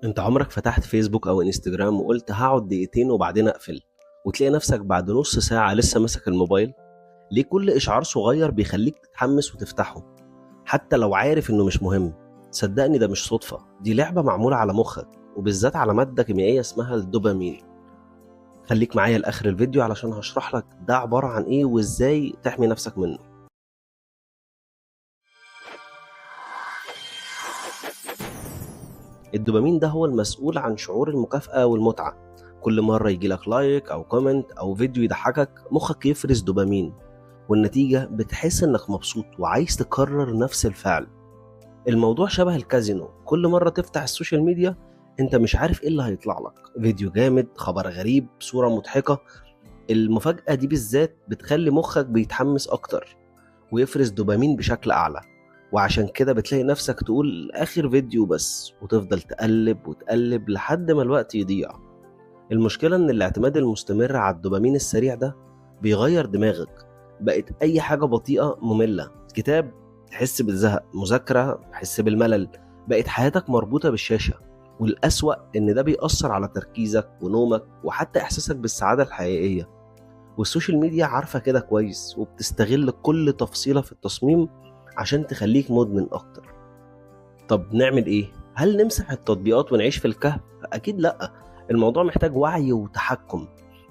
انت عمرك فتحت فيسبوك او انستجرام وقلت هقعد دقيقتين وبعدين اقفل، وتلاقي نفسك بعد نص ساعة لسه ماسك الموبايل؟ ليه كل اشعار صغير بيخليك تتحمس وتفتحه حتى لو عارف انه مش مهم؟ صدقني ده مش صدفة، دي لعبة معمولة على مخك، وبالذات على مادة كيميائية اسمها الدوبامين. خليك معايا لاخر الفيديو علشان هشرح لك ده عبارة عن ايه وازاي تحمي نفسك منه. الدوبامين ده هو المسؤول عن شعور المكافأة والمتعة. كل مرة يجيلك لايك أو كومنت أو فيديو يضحكك مخك يفرز دوبامين، والنتيجة بتحس إنك مبسوط وعايز تكرر نفس الفعل. الموضوع شبه الكازينو، كل مرة تفتح السوشيال ميديا انت مش عارف ايه اللي هيطلع لك، فيديو جامد، خبر غريب، صورة مضحكة. المفاجأة دي بالذات بتخلي مخك بيتحمس أكتر ويفرز دوبامين بشكل أعلى، وعشان كده بتلاقي نفسك تقول آخر فيديو بس، وتفضل تقلب وتقلب لحد ما الوقت يضيع. المشكلة إن الاعتماد المستمر على الدوبامين السريع ده بيغير دماغك. بقت أي حاجة بطيئة مملة، كتاب تحس بالزهق، مذاكرة تحس بالملل، بقت حياتك مربوطة بالشاشة. والأسوأ إن ده بيأثر على تركيزك ونومك وحتى إحساسك بالسعادة الحقيقية. والسوشيال ميديا عارفة كده كويس وبتستغل كل تفصيلة في التصميم عشان تخليك مدمن أكتر. طب نعمل إيه؟ هل نمسح التطبيقات ونعيش في الكهف؟ أكيد لأ. الموضوع محتاج وعي وتحكم.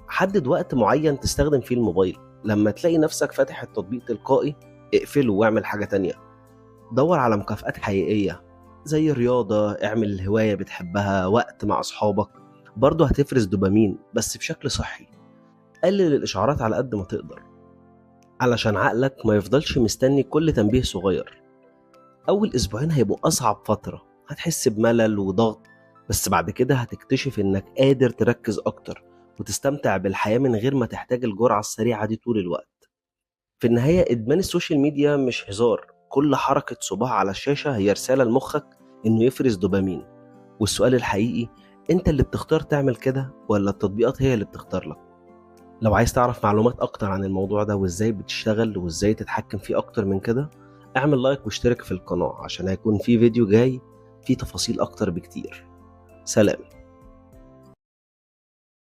حدد وقت معين تستخدم فيه الموبايل، لما تلاقي نفسك فاتح التطبيق تلقائي اقفله واعمل حاجة تانية. دور على مكافآت حقيقية زي رياضة، اعمل هواية بتحبها، وقت مع أصحابك، برضه هتفرز دوبامين بس بشكل صحي. قلل الإشعارات على قد ما تقدر علشان عقلك ما يفضلش مستني كل تنبيه صغير. أول أسبوعين هيبقوا أصعب فترة، هتحس بملل وضغط، بس بعد كده هتكتشف إنك قادر تركز أكتر وتستمتع بالحياة من غير ما تحتاج الجرعة السريعة دي طول الوقت. في النهاية إدمان السوشيال ميديا مش هزار، كل حركة صباع على الشاشة هي رسالة لمخك إنه يفرز دوبامين. والسؤال الحقيقي، أنت اللي بتختار تعمل كده ولا التطبيقات هي اللي بتختار لك؟ لو عايز تعرف معلومات أكتر عن الموضوع ده وإزاي بتشتغل وإزاي تتحكم فيه أكتر من كده، اعمل لايك واشترك في القناة عشان هيكون في فيديو جاي فيه تفاصيل أكتر بكتير. سلام.